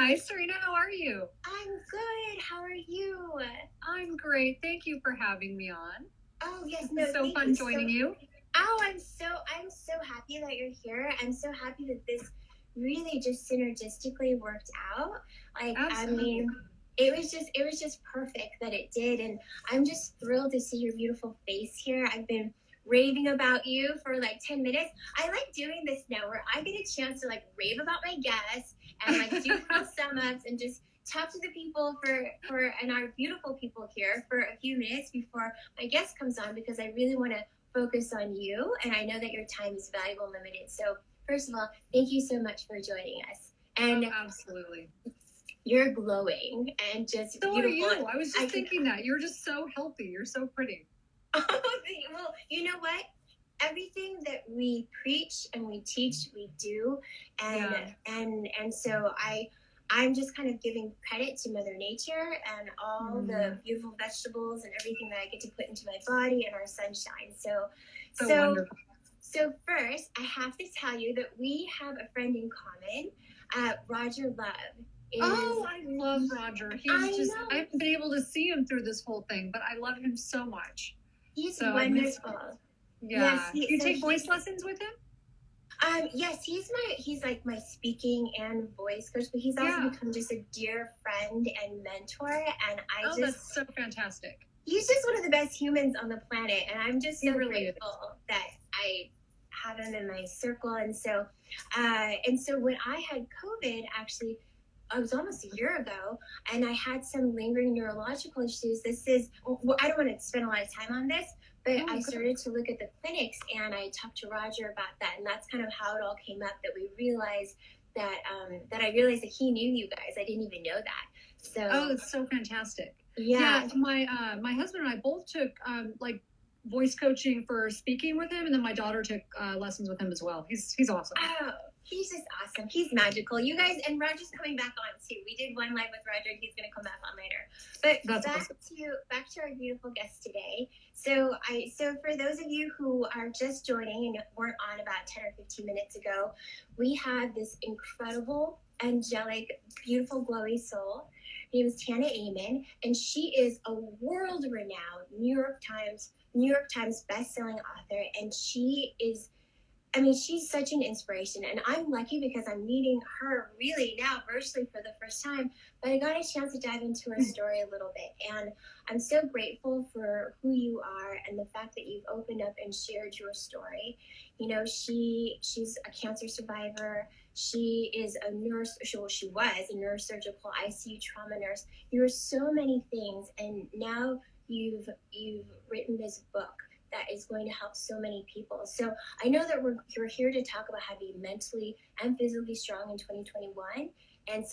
Hi, Serena. How are you? I'm good. How are you? I'm great. Thank you for having me on. Oh, yes, This no, is so thank you fun so. joining you. Oh, I'm so happy that you're here. I'm so happy that this really just synergistically worked out. I Absolutely. mean, it was just perfect that it did, and I'm just thrilled to see your beautiful face here. I've been raving about you for like 10 minutes. I like doing this now where I get a chance to like rave about my guests and like do little sum ups and just talk to the people for and our beautiful people here for a few minutes before my guest comes on, because I really want to focus on you, and I know that your time is valuable and limited. So first of all, thank you so much for joining us. Oh, And absolutely. you're glowing and just So are beautiful. you. I was I just can. thinking that. You're just so healthy. You're so pretty. Well, you know what? Everything that we preach and we teach, we do, and Yeah. I'm just kind of giving credit to Mother Nature and all the beautiful vegetables and everything that I get to put into my body and our sunshine. So So wonderful. so first, I have to tell you that we have a friend in common. Roger Love is. Oh, I love Roger. I He's just, I know. haven't been able to see him through this whole thing, but I love him so much. He's So I miss him. wonderful. Yes, Yeah. Do you take voice lessons with him? yes, he's like my speaking and voice coach, but he's also Yeah. become just a dear friend and mentor. And Oh, that's so fantastic. he's just one of the best humans on the planet, and I'm just He so really is. grateful that I have him in my circle. And so when I had COVID, actually, it was almost a year ago, and I had some lingering neurological issues. Well, I don't want to spend a lot of time on this, but I started to look at the clinics, and I talked to Roger about that, and that's kind of how it all came up. That we realized that I realized that he knew you guys. I didn't even know that. So Oh, it's so fantastic. yeah. My husband and I both took like voice coaching for speaking with him, and then my daughter took lessons with him as well. He's awesome. Oh, he's just awesome. He's magical. You guys, and Roger's coming back on too. We did one live with Roger. He's going to come back on later. But That's awesome. back to our beautiful guest today. So for those of you who are just joining and weren't on about 10 or 15 minutes ago, we have this incredible, angelic, beautiful, glowy soul. Her name is Tana Amen, and she is a world-renowned New York Times best-selling author, and she's such an inspiration, and I'm lucky because I'm meeting her really now virtually for the first time. But I got a chance to dive into her story a little bit, and I'm so grateful for who you are and the fact that you've opened up and shared your story. You know, she's a cancer survivor. She is a nurse. She was a neurosurgical ICU trauma nurse. You are so many things, and now you've written this book that is going to help so many people. So I know that you're here to talk about how to be mentally and physically strong in 2021, and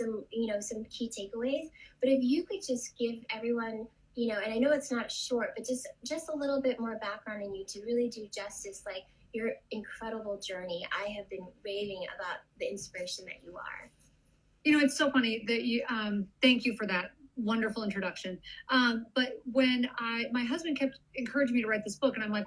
some key takeaways. But if you could just give everyone, and I know it's not short, but just a little bit more background on you to really do justice, like your incredible journey. I have been raving about the inspiration that you are. It's so funny that you. Thank you for that wonderful introduction. But when my husband kept encouraging me to write this book, and I'm like,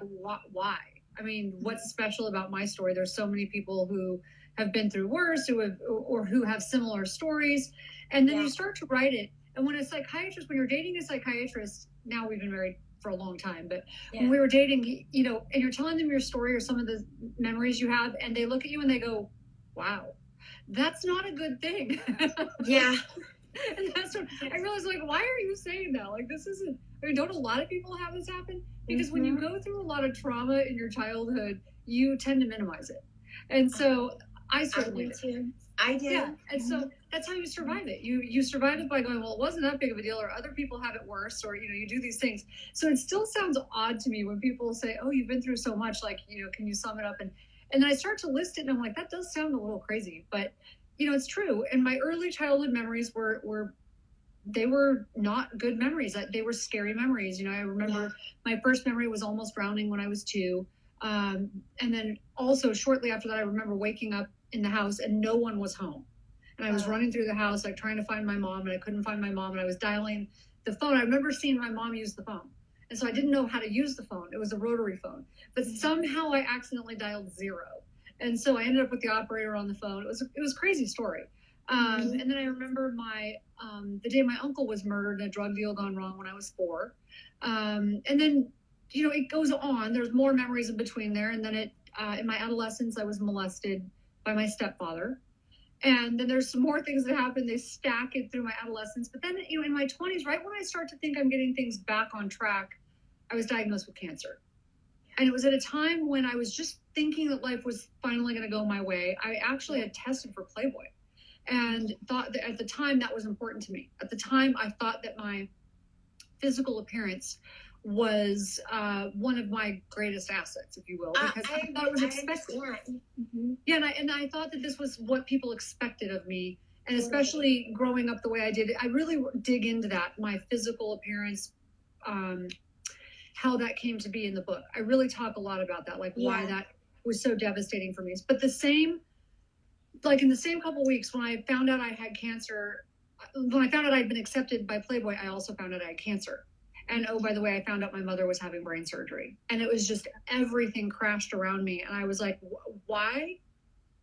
why? I mean, what's special about my story? There's so many people who have been through worse, who have similar stories, and then you start to write it. And when when you're dating a psychiatrist, now we've been married for a long time, but when we were dating, and you're telling them your story or some of the memories you have, and they look at you and they go, wow, that's not a good thing. Yeah. And that's what I realized, like, why are you saying that? Like, this isn't, I mean, don't a lot of people have this happen? Because when you go through a lot of trauma in your childhood, you tend to minimize it. And so I certainly do too. I do. Yeah. And so that's how you survive it. You survive it by going, well, it wasn't that big of a deal, or other people have it worse, or, you do these things. So it still sounds odd to me when people say, oh, you've been through so much, like, can you sum it up? And then I start to list it, and I'm like, that does sound a little crazy, but it's true. And my early childhood memories were they were not good memories. They were scary memories. I remember my first memory was almost drowning when I was 2. And then also shortly after that, I remember waking up in the house and no one was home. And I was running through the house, like trying to find my mom, and I couldn't find my mom. And I was dialing the phone. I remember seeing my mom use the phone. And so I didn't know how to use the phone. It was a rotary phone. But somehow I accidentally dialed 0. And so I ended up with the operator on the phone. It was a crazy story. And then I remember the day my uncle was murdered in a drug deal gone wrong when I was 4. And then, it goes on. There's more memories in between there. And then in my adolescence, I was molested by my stepfather. And then there's some more things that happen. They stack it through my adolescence. But then, in my 20s, right when I start to think I'm getting things back on track, I was diagnosed with cancer. And it was at a time when I was just thinking that life was finally going to go my way. I actually had tested for Playboy and thought that at the time that was important to me. At the time, I thought that my physical appearance was one of my greatest assets, if you will, because I thought it was expected. Yeah, and I thought that this was what people expected of me. And especially growing up the way I did, I really dig into that, my physical appearance, how that came to be in the book. I really talk a lot about that, like why that was so devastating for me. But in the same couple weeks when I found out I had cancer, when I found out I'd been accepted by Playboy, I also found out I had cancer. And oh, by the way, I found out my mother was having brain surgery. And it was just everything crashed around me. And I was like, why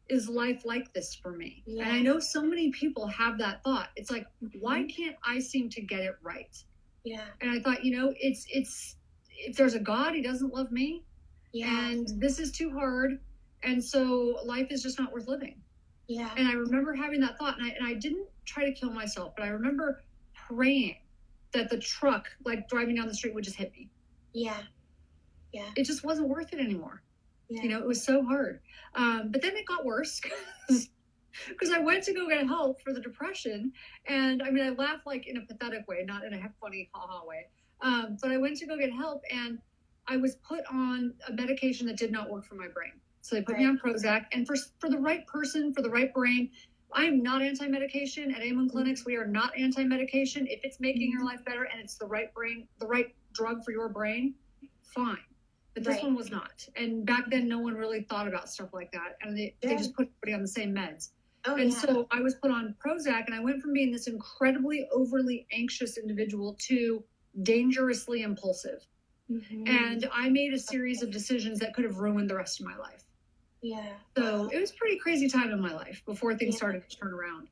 is life like this for me? Yeah. And I know so many people have that thought. It's like, why can't I seem to get it right? Yeah. And I thought, it's if there's a God, he doesn't love me. Yeah. And this is too hard. And so life is just not worth living. Yeah. And I remember having that thought, and I didn't try to kill myself, but I remember praying that the truck, like driving down the street, would just hit me. Yeah. Yeah. It just wasn't worth it anymore. Yeah. It was so hard. But then it got worse because I went to go get help for the depression. And I mean, I laugh like in a pathetic way, not in a funny ha-ha way. But I went to go get help, and I was put on a medication that did not work for my brain. So they put me on Prozac, and for the right person, for the right brain, I am not anti-medication. At Amen Clinics, we are not anti-medication. If it's making your life better and it's the right drug for your brain, fine. But this one was not. And back then, no one really thought about stuff like that. And they just put everybody on the same meds. So I was put on Prozac, and I went from being this incredibly overly anxious individual to dangerously impulsive. And I made a series of decisions that could have ruined the rest of my life. Yeah. So it was a pretty crazy time in my life before things started to turn around.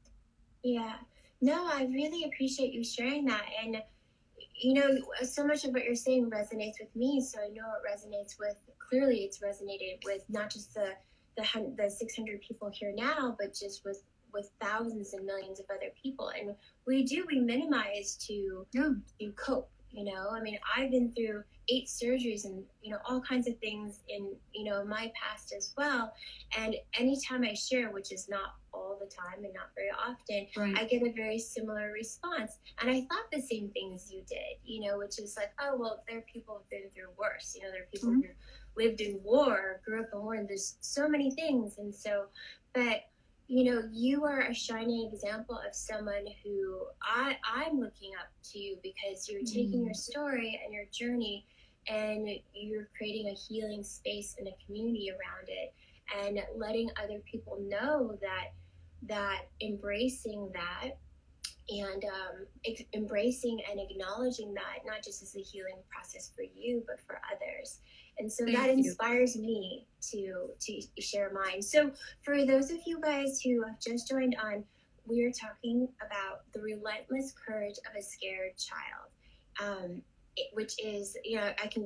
Yeah. No, I really appreciate you sharing that. And, so much of what you're saying resonates with me. So I know it resonates clearly it's resonated with not just the 600 people here now, but just with thousands and millions of other people. And we minimize to cope. I mean, I've been through 8 surgeries and, all kinds of things in, my past as well. And anytime I share, which is not all the time and not very often, I get a very similar response. And I thought the same things you did, which is like, oh, well, there are people who've been through worse. There are people who lived in war, grew up in war, and there's so many things. And so, but you are a shining example of someone who I'm looking up to you because you're taking your story and your journey and you're creating a healing space and a community around it and letting other people know that embracing that and embracing and acknowledging that not just as a healing process for you, but for others. And so that inspires me to share mine. So for those of you guys who have just joined on, we're talking about the relentless courage of a scared child, which is,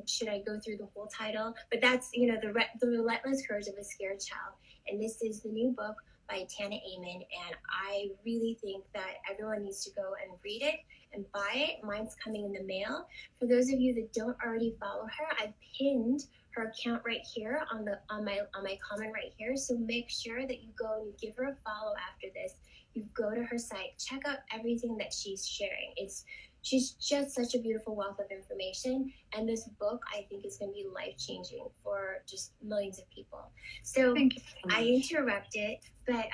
should I go through the whole title? But that's, the relentless courage of a scared child. And this is the new book by Tana Amen. And I really think that everyone needs to go and read it and buy it. Mine's coming in the mail. For those of you that don't already follow her, I've pinned her account right here on my comment right here. So make sure that you go and you give her a follow after this. You go to her site, check out everything that she's sharing. She's just such a beautiful wealth of information. And this book, I think, is going to be life-changing for just millions of people. So I interrupted, but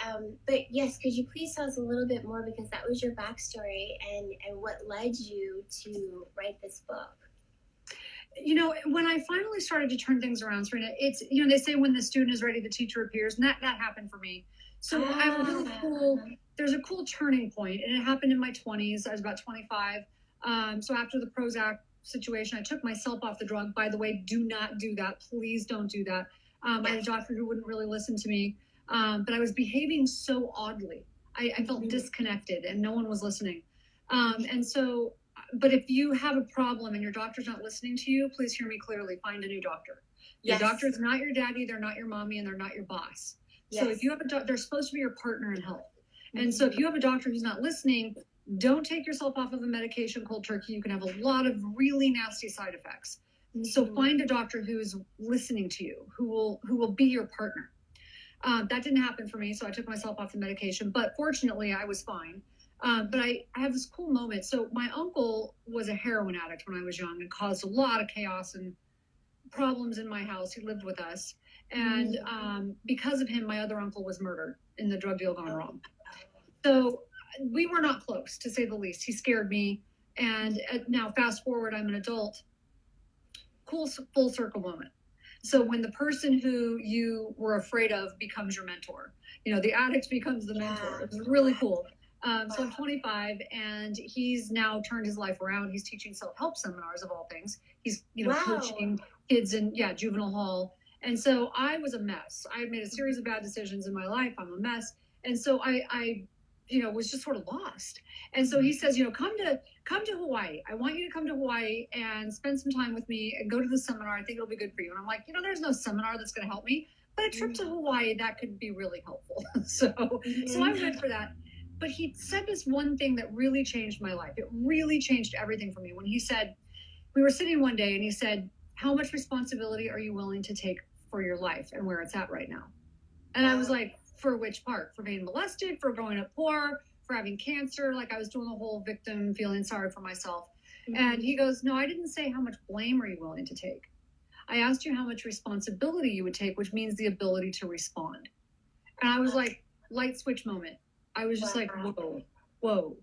yes, could you please tell us a little bit more, because that was your backstory and what led you to write this book? When I finally started to turn things around, Serena, it's, they say when the student is ready, the teacher appears, and that happened for me. So I have a really there's a cool turning point, and it happened in my 20s. I was about 25. So after the Prozac situation, I took myself off the drug. By the way, do not do that. Please don't do that. I had a doctor who wouldn't really listen to me, but I was behaving so oddly. I felt disconnected and no one was listening. And so, but if you have a problem and your doctor's not listening to you, please hear me clearly. Find a new doctor. Your doctor is not your daddy, they're not your mommy, and they're not your boss. So if you have they're supposed to be your partner in health. And so if you have a doctor who's not listening, don't take yourself off of a medication cold turkey. You can have a lot of really nasty side effects. So find a doctor who is listening to you, who will be your partner. That didn't happen for me, so I took myself off the medication. But fortunately, I was fine. But I have this cool moment. So my uncle was a heroin addict when I was young and caused a lot of chaos and problems in my house. He lived with us. And because of him, my other uncle was murdered in the drug deal gone wrong. So we were not close, to say the least. He scared me. And now fast forward, I'm an adult. Cool full circle moment. So when the person who you were afraid of becomes your mentor, the addict becomes the mentor. It's really cool. So I'm 25 and he's now turned his life around. He's teaching self-help seminars of all things. He's, coaching kids in juvenile hall. And so I was a mess. I made a series of bad decisions in my life. I'm a mess. And so I was just sort of lost. And so he says, come to Hawaii. I want you to come to Hawaii and spend some time with me and go to the seminar. I think it'll be good for you. And I'm like, there's no seminar that's going to help me, but a trip to Hawaii, that could be really helpful. So I went for that. But he said this one thing that really changed my life. It really changed everything for me. When he said, we were sitting one day and he said, how much responsibility are you willing to take for your life and where it's at right now? And I was like, for which part? For being molested, for growing up poor, for having cancer? Like I was doing the whole victim, feeling sorry for myself. And he goes, no, I didn't say how much blame are you willing to take. I asked you how much responsibility you would take, which means the ability to respond. And I was like, light switch moment. I was just like, whoa.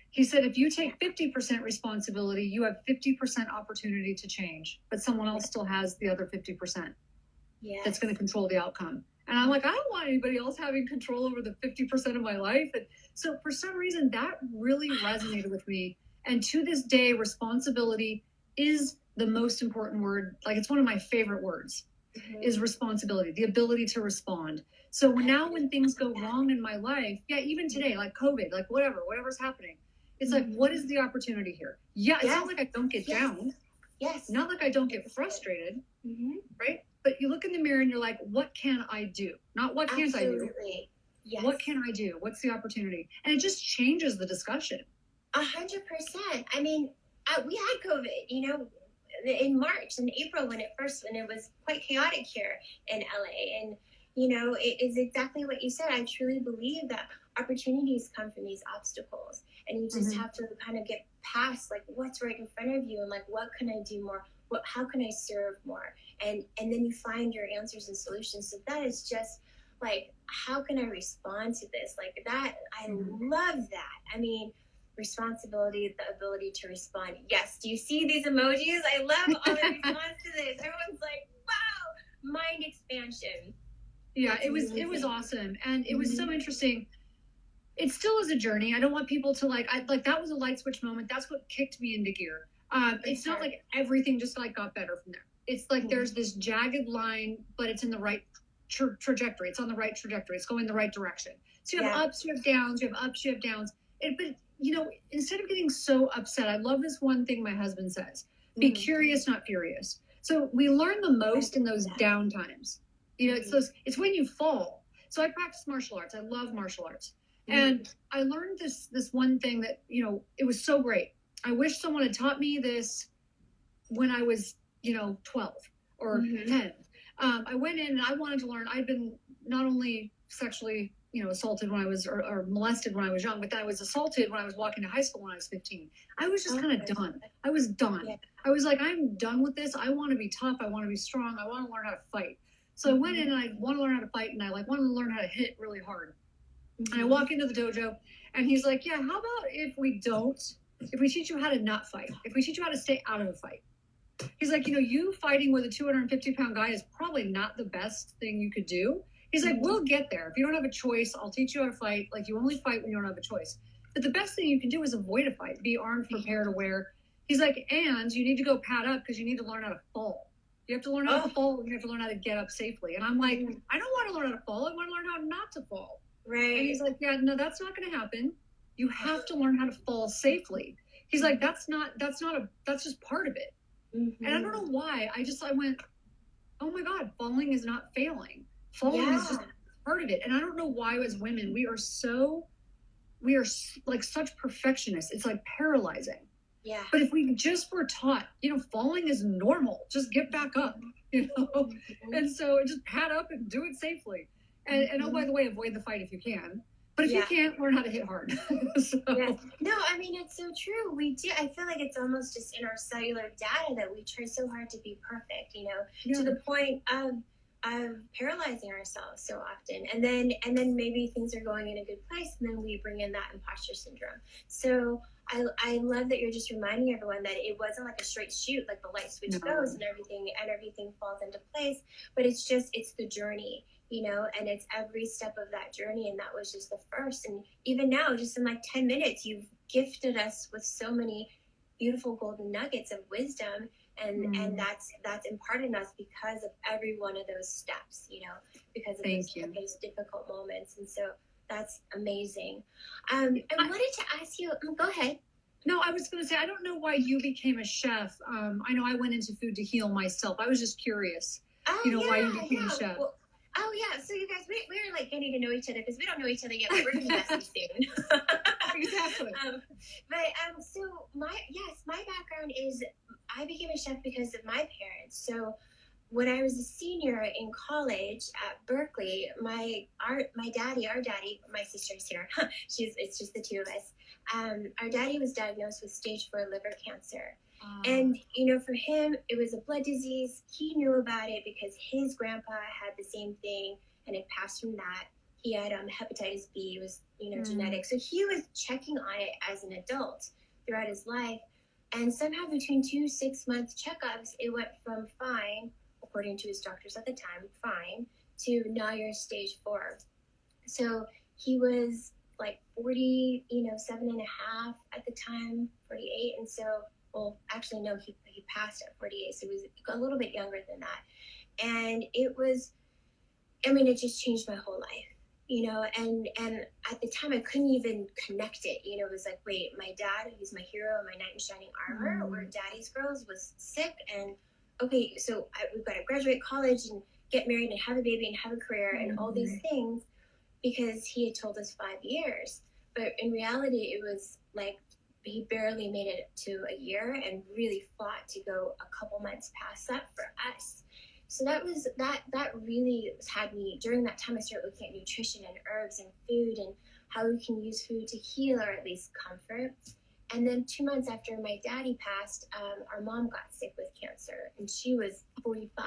He said, if you take 50% responsibility, you have 50% opportunity to change, but someone else still has the other 50% that's going to control the outcome. And I'm like, I don't want anybody else having control over the 50% of my life. And so for some reason, that really resonated with me. And to this day, responsibility is the most important word. Like it's one of my favorite words, is responsibility, the ability to respond. So when things go wrong in my life, even today, like COVID, like whatever's happening, it's like, what is the opportunity here? It's not like I don't get down. Not like I don't get frustrated, right? But you look in the mirror and you're like, what can I do? Not what can't I do? What can I do? What's the opportunity? And it just changes the discussion. 100%. I mean, we had COVID, in March and April when it was quite chaotic here in LA. And, it is exactly what you said. I truly believe that opportunities come from these obstacles. And you just have to kind of get past like what's right in front of you and like, what can I do more? How can I serve more? And then you find your answers and solutions. So that is just like, how can I respond to this? Like that, I love that. I mean, responsibility, the ability to respond. Yes. Do you see these emojis? I love all the response to this. Everyone's like, wow, mind expansion. Yeah, it was awesome. And it was so interesting. It still is a journey. I don't want people to that was a light switch moment. That's what kicked me into gear. It's not like everything just got better from there. It's like there's this jagged line, but it's in the right trajectory. It's on the right trajectory. It's going the right direction. So you have ups, you have downs, you have ups, you have downs. But instead of getting so upset, I love this one thing my husband says: be curious, not furious. So we learn the most in those down times. It's when you fall. So I practice martial arts. I love martial arts. And I learned this one thing that, it was so great. I wish someone had taught me this when I was, 12 or 10. I went in and I wanted to learn. I'd been not only sexually, assaulted when I was, or molested when I was young, but then I was assaulted when I was walking to high school when I was 15. I was just kind of done. I was done. Yeah. I was like, I'm done with this. I want to be tough. I want to be strong. I want to learn how to fight. So I went in and I want to learn how to fight, and I want to learn how to hit really hard. And I walk into the dojo and he's like, yeah, how about if we teach you how to not fight, if we teach you how to stay out of a fight. He's like, you fighting with a 250-pound guy is probably not the best thing you could do. He's like, we'll get there. If you don't have a choice, I'll teach you how to fight. Like, you only fight when you don't have a choice. But the best thing you can do is avoid a fight, be armed, prepared, aware. He's like, and you need to go pad up because you need to learn how to fall. You have to learn how to fall, and you have to learn how to get up safely. And I'm like, I don't want to learn how to fall. I want to learn how not to fall. Right. And he's like, yeah, no, that's not going to happen. You have to learn how to fall safely. He's like, that's just part of it. And I don't know why. I went, oh my God, falling is not failing. Falling is just part of it. And I don't know why as women, we are like such perfectionists. It's like paralyzing. Yeah. But if we just were taught, falling is normal, just get back up, and so just pad up and do it safely. And oh, by the way, avoid the fight if you can. But if you can't, learn how to hit hard. So. Yeah. No, I mean, it's so true. We do. I feel like it's almost just in our cellular data that we try so hard to be perfect, to the point of paralyzing ourselves so often. And then maybe things are going in a good place, and then we bring in that imposter syndrome. So I love that you're just reminding everyone that it wasn't like a straight shoot, like the light switch goes and everything falls into place. But it's the journey. And it's every step of that journey. And that was just the first. And even now, just in like 10 minutes, you've gifted us with so many beautiful golden nuggets of wisdom. And that's imparted in us because of every one of those steps, because of those difficult moments. And so that's amazing. I wanted to ask you, go ahead. No, I was going to say, I don't know why you became a chef. I know I went into food to heal myself. I was just curious, why you became a chef. Well, oh yeah, so you guys, we're like getting to know each other because we don't know each other yet, but we're gonna be messy soon. Exactly. So my background is I became a chef because of my parents. So when I was a senior in college at Berkeley, our daddy, my sister's here. It's just the two of us. Our daddy was diagnosed with stage 4 liver cancer. And, for him, it was a blood disease. He knew about it because his grandpa had the same thing and it passed from that. He had hepatitis B. It was, genetic. So he was checking on it as an adult throughout his life. And somehow between 2 6-month checkups, it went from fine, according to his doctors at the time, fine, to now you're stage 4. So he was like 47 and a half at the time, 48. And so, well, actually, no, he passed at 48. So he was a little bit younger than that. And it just changed my whole life, and at the time I couldn't even connect it. It was like, wait, my dad, he's my hero, my knight in shining armor, where daddy's girls was sick. And okay, so we've got to graduate college and get married and have a baby and have a career and all these things because he had told us 5 years. But in reality, it was like he barely made it to a year and really fought to go a couple months past that for us. So that really had me, during that time I started looking at nutrition and herbs and food and how we can use food to heal or at least comfort. And then 2 months after my daddy passed, our mom got sick with cancer and she was 45.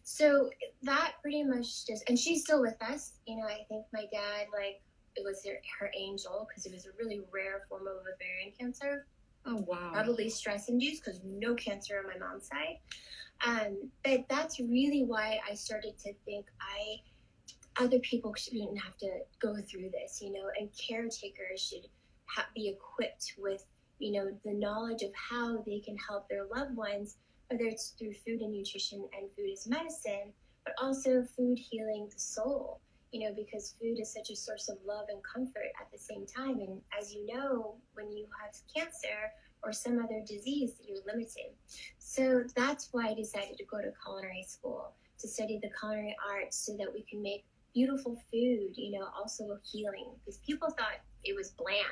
So that pretty much and she's still with us. I think my dad, it was her angel because it was a really rare form of ovarian cancer. Oh, wow. Probably stress-induced because no cancer on my mom's side. But that's really why I started to think other people shouldn't have to go through this, and caretakers should be equipped with, the knowledge of how they can help their loved ones, whether it's through food and nutrition and food as medicine, but also food healing the soul, because food is such a source of love and comfort at the same time. And as you know, when you have cancer or some other disease, you're limited. So that's why I decided to go to culinary school, to study the culinary arts so that we can make beautiful food, also healing. Because people thought it was bland,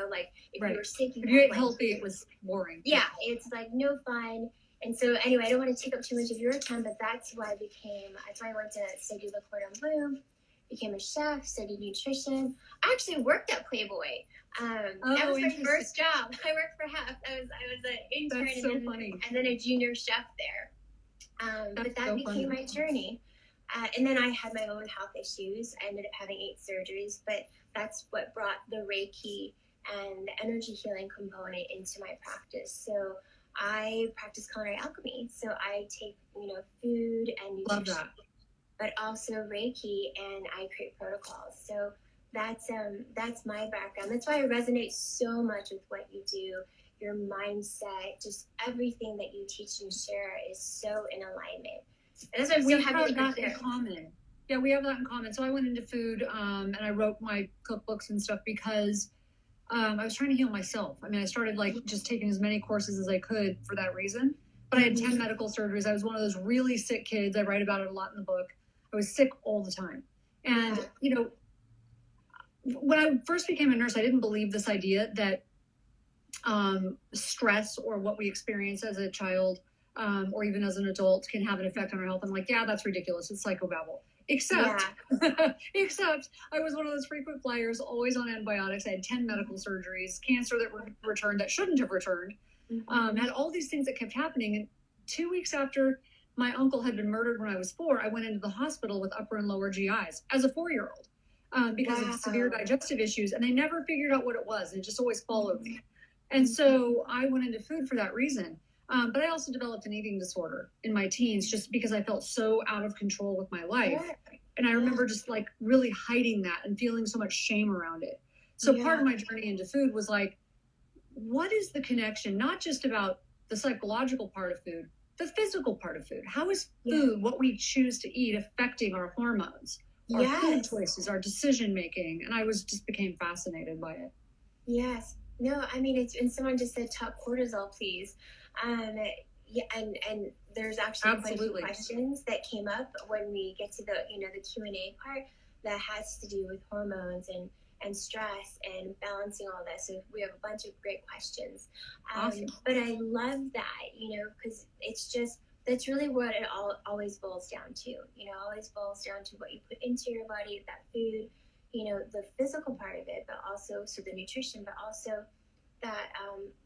like if you were sick, if you ate healthy, it was boring. Yeah, it's like no fun. And so anyway, I don't want to take up too much of your time, but that's why I went to study Le Cordon Bleu, became a chef, studied nutrition. I actually worked at Playboy. That was my first job. I worked for Hef. I was an intern. That's so funny. And then a junior chef there. But that became my journey. And then I had my own health issues. I ended up having 8 surgeries, but that's what brought the Reiki and the energy healing component into my practice. So I practice culinary alchemy. So I take, food and nutrition, but also Reiki, and I create protocols. So that's my background. That's why I resonate so much with what you do. Your mindset, just everything that you teach and share is so in alignment. And that's why I'm so happy that in common. Yeah, we have that in common. So I went into food, and I wrote my cookbooks and stuff because I was trying to heal myself. I mean, I started like just taking as many courses as I could for that reason. But I had 10 medical surgeries. I was one of those really sick kids. I write about it a lot in the book. I was sick all the time. And, you know, when I first became a nurse, I didn't believe this idea that stress or what we experience as a child or even as an adult can have an effect on our health. I'm like, yeah, that's ridiculous. It's psychobabble. Except, except I was one of those frequent flyers, always on antibiotics. I had 10 medical surgeries, cancer that returned that shouldn't have returned, had all these things that kept happening. And 2 weeks after my uncle had been murdered when I was 4, I went into the hospital with upper and lower GIs as a 4-year-old because of severe digestive issues. And they never figured out what it was. And it just always followed me. And so I went into food for that reason. But I also developed an eating disorder in my teens just because I felt so out of control with my life. And I remember just like really hiding that and feeling so much shame around it. So part of my journey into food was like, what is the connection, not just about the psychological part of food, the physical part of food? How is food, what we choose to eat, affecting our hormones, our food choices, our decision making? And I just became fascinated by it. Yes. No, I mean, and someone just said top cortisol, please. Yeah, and there's actually quite a few questions that came up when we get to the the Q&A part that has to do with hormones and stress and balancing all that. So we have a bunch of great questions. Awesome. But I love that, because it's just that's really what it always boils down to. Always boils down to what you put into your body, that food, the physical part of it, but also the nutrition, but also that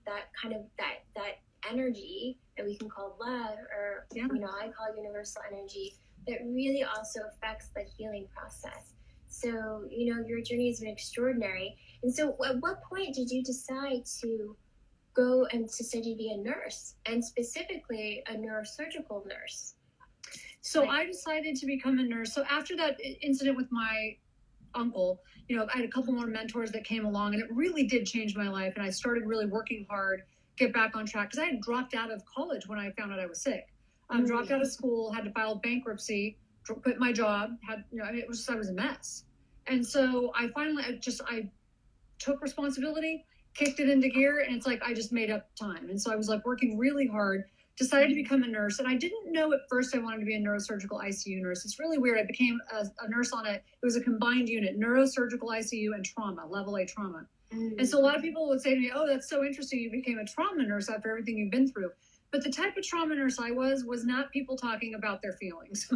that energy that we can call love, or I call universal energy, that really also affects the healing process. So your journey has been extraordinary. And so at what point did you decide to go and to study to be a nurse, and specifically a neurosurgical nurse? So I decided to become a nurse. So after that incident with my uncle, I had a couple more mentors that came along, and it really did change my life. And I started really working hard, get back on track, because I had dropped out of college when I found out I was sick. Dropped out of school, had to file bankruptcy, quit my job, it was just, I was a mess. And so I finally, I took responsibility, kicked it into gear, and it's like I just made up time. And so I was like working really hard, decided to become a nurse. And I didn't know at first I wanted to be a neurosurgical ICU nurse. It's really weird. I became a nurse it was a combined unit, neurosurgical ICU and trauma, level A trauma. And so a lot of people would say to me, oh, that's so interesting. You became a trauma nurse after everything you've been through. But the type of trauma nurse I was not people talking about their feelings.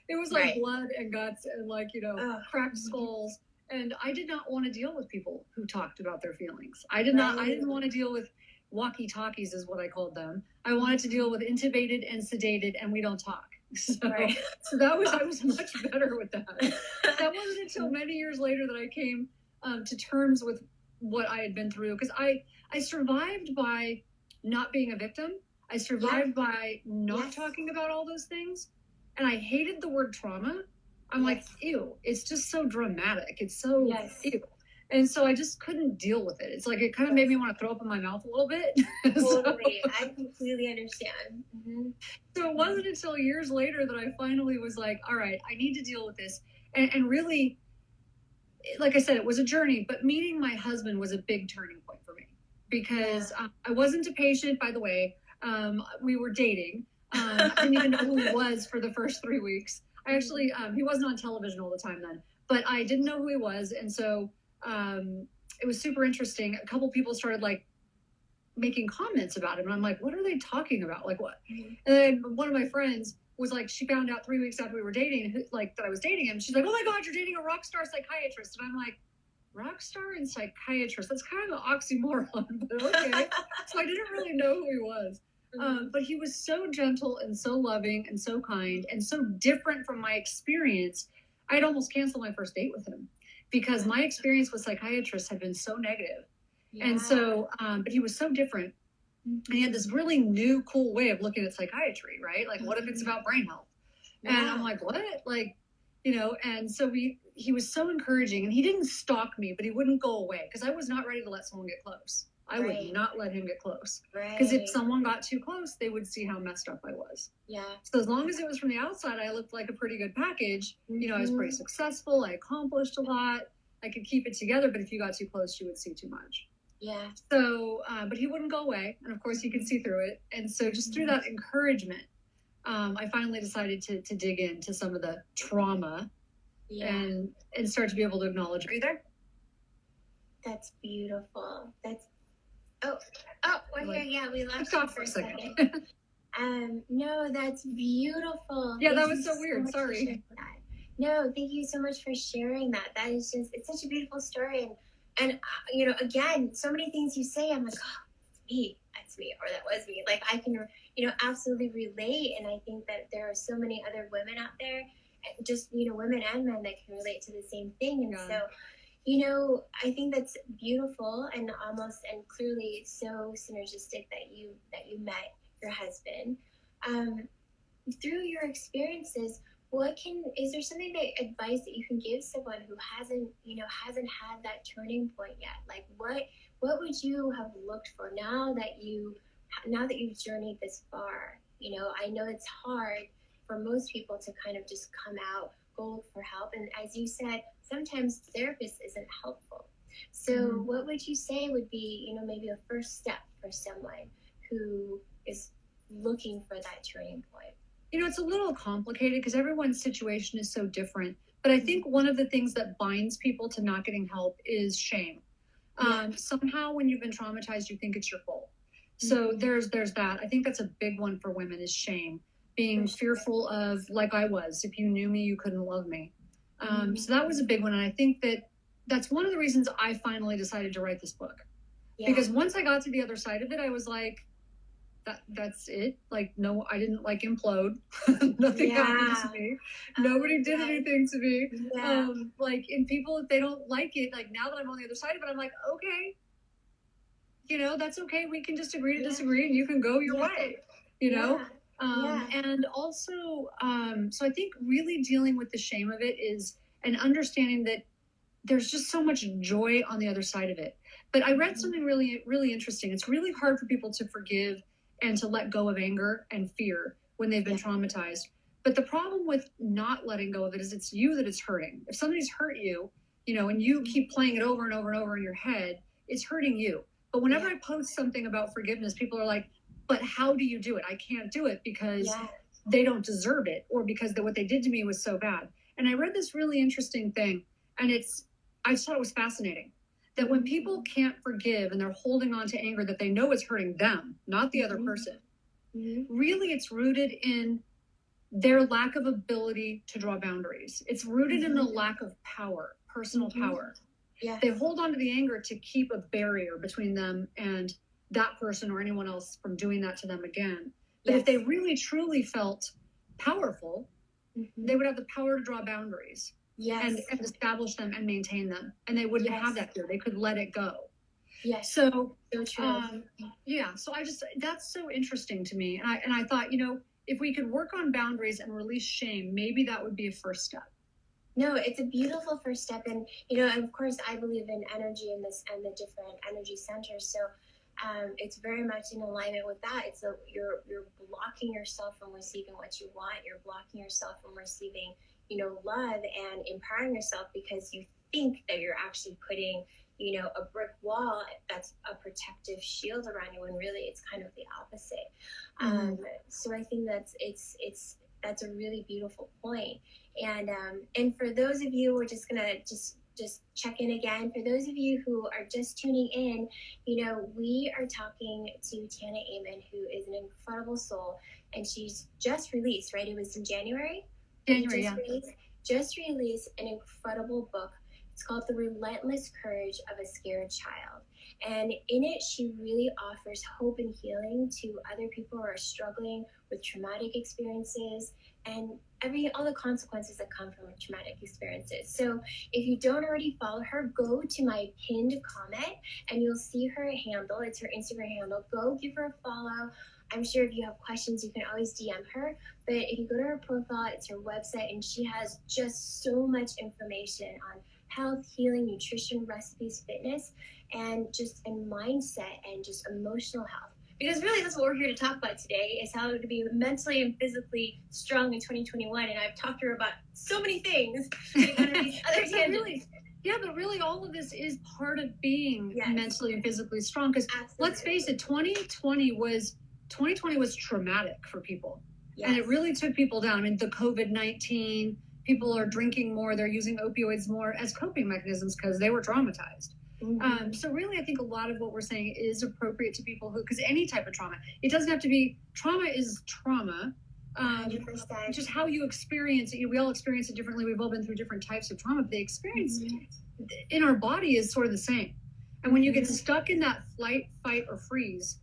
It was like blood and guts and cracked skulls. And I did not want to deal with people who talked about their feelings. I didn't want to deal with walkie-talkies, is what I called them. I wanted to deal with intubated and sedated, and we don't talk. So I was much better with that. That wasn't until many years later that I came to terms with what I had been through, because I survived by not being a victim. I survived by not talking about all those things, and I hated the word trauma. I'm like, ew, it's just so dramatic. It's so ew. And so I just couldn't deal with it. It's like it kind of made me want to throw up in my mouth a little bit. Totally. I completely understand. So it wasn't until years later that I finally was like, all right, I need to deal with this. And really, like I said, it was a journey, but meeting my husband was a big turning point for me, because I wasn't a patient, by the way. We were dating. I didn't even know who he was for the first 3 weeks. I actually, he wasn't on television all the time then, but I didn't know who he was. And so it was super interesting. A couple people started making comments about him, and I'm like, what are they talking about? Like what? And then one of my friends was like, she found out 3 weeks after we were dating, that I was dating him. She's like, oh my God, you're dating a rock star psychiatrist. And I'm like, rock star and psychiatrist? That's kind of an oxymoron, but okay. So I didn't really know who he was. But he was so gentle and so loving and so kind and so different from my experience. I'd almost canceled my first date with him because my experience with psychiatrists had been so negative. And so, but he was so different. And he had this really new, cool way of looking at psychiatry, right? Like, what if it's about brain health? And I'm like, what? And so he was so encouraging, and he didn't stalk me, but he wouldn't go away because I was not ready to let someone get close. I would Right. not let him get close because if Right. someone got too close, they would see how messed up I was. Yeah. So as long as it was from the outside, I looked like a pretty good package. You know, I was pretty Mhm. successful. I accomplished a lot. I could keep it together, but if you got too close, you would see too much. Yeah. So, but he wouldn't go away, and of course, you could see through it. And so, just through that encouragement, I finally decided to dig into some of the trauma Yeah. and start to be able to acknowledge. Are you there? That's beautiful. That's oh we're Like, here. Yeah, we lost took you off for for a a second. second. No, that's beautiful. Yeah, that Thank was you so weird. much for Sorry. sharing that. No, thank you so much for sharing that. That is just, it's such a beautiful story. And you know, again, so many things you say, I'm like, oh, that's me, or that was me. Like I can, you know, absolutely relate. And I think that there are so many other women out there, just, you know, women and men that can relate to the same thing. And Yeah. so, you know, I think that's beautiful and almost and clearly so synergistic that you met your husband. Um, through your experiences, is there something that advice that you can give someone who hasn't had that turning point yet? Like what would you have looked for now that you've journeyed this far? You know, I know it's hard for most people to kind of just come out, go look for help, and as you said, sometimes therapist isn't helpful. So what would you say would be, you know, maybe a first step for someone who is looking for that turning point? You know, it's a little complicated because everyone's situation is so different. But I think one of the things that binds people to not getting help is shame. Somehow, when you've been traumatized, you think it's your fault. So there's that. I think that's a big one for women is shame, being fearful of, like I was, if you knew me, you couldn't love me. So that was a big one, and I think that's one of the reasons I finally decided to write this book. Because once I got to the other side of it, I was like, that's it. Like, no, I didn't like implode. Nothing happened to me. Nobody did anything to me. Like, and people, if they don't like it, like now that I'm on the other side of it, I'm like, okay, you know, that's okay. We can just agree to disagree, and you can go your way. You know. And also, so I think really dealing with the shame of it is an understanding that there's just so much joy on the other side of it. But I read something really, really interesting. It's really hard for people to forgive and to let go of anger and fear when they've been traumatized. But the problem with not letting go of it is it's you that it's hurting. If somebody's hurt you, you know, and you keep playing it over and over and over in your head, it's hurting you. But whenever I post something about forgiveness, people are like, but how do you do it? I can't do it because they don't deserve it, or because what they did to me was so bad. And I read this really interesting thing, and I just thought it was fascinating that when people can't forgive and they're holding on to anger that they know is hurting them, not the other person, really it's rooted in their lack of ability to draw boundaries. It's rooted in the lack of power, personal power. They hold on to the anger to keep a barrier between them and that person or anyone else from doing that to them again. But if they really truly felt powerful, they would have the power to draw boundaries. And establish them and maintain them, and they wouldn't have that fear. They could let it go. So true. So that's so interesting to me, and I thought, you know, if we could work on boundaries and release shame, maybe that would be a first step. No, it's a beautiful first step, and you know, and of course, I believe in energy and the different energy centers. So it's very much in alignment with that. It's you're blocking yourself from receiving what you want. You're blocking yourself from receiving, you know, love and empowering yourself because you think that you're actually putting, you know, a brick wall that's a protective shield around you, when really it's kind of the opposite. So I think that's a really beautiful point. And for those of you, we're just gonna just check in again. For those of you who are just tuning in, you know, we are talking to Tana Amen, who is an incredible soul, and she's just released, right? It was in January? January, just released an incredible book It's called The Relentless Courage of a Scared Child. And in it, she really offers hope and healing to other people who are struggling with traumatic experiences and all the consequences that come from traumatic experiences. So if you don't already follow her, go to my pinned comment and you'll see her handle. It's her Instagram handle. Go give her a follow. I'm sure if you have questions, you can always DM her. But if you go to her profile, it's her website, and she has just so much information on health, healing, nutrition, recipes, fitness, and mindset and just emotional health. Because really, that's what we're here to talk about today, is how to be mentally and physically strong in 2021. And I've talked to her about so many things. Yeah, but really all of this is part of being mentally and physically strong. Because let's face it, 2020 was traumatic for people. Yes. And it really took people down. I mean, the COVID-19, people are drinking more, they're using opioids more as coping mechanisms because they were traumatized. Mm-hmm. So really, I think a lot of what we're saying is appropriate to people because any type of trauma, it doesn't have to be, trauma is trauma. Just how you experience it. We all experience it differently. We've all been through different types of trauma, but the experience in our body is sort of the same. And when you get stuck in that flight, fight, or freeze,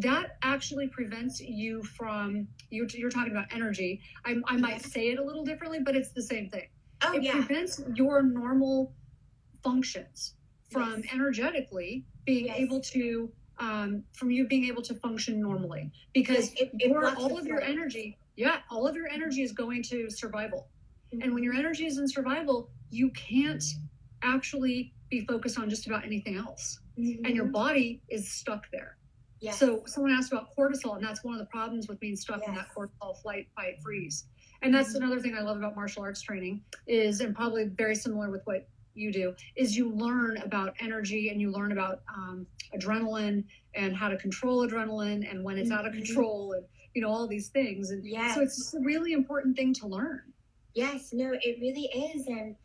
that actually prevents you from, you're talking about energy. I might say it a little differently, but it's the same thing. It prevents your normal functions from energetically being able to, from you being able to function normally. Because all of your energy is going to survival. Mm-hmm. And when your energy is in survival, you can't actually be focused on just about anything else. Mm-hmm. And your body is stuck there. Yes. So someone asked about cortisol, and that's one of the problems with being stuck in that cortisol flight, fight, freeze. And that's another thing I love about martial arts training is, and probably very similar with what you do, is you learn about energy and you learn about adrenaline and how to control adrenaline and when it's out of control and, all these things. And so it's just a really important thing to learn. Yes, no, it really is. And,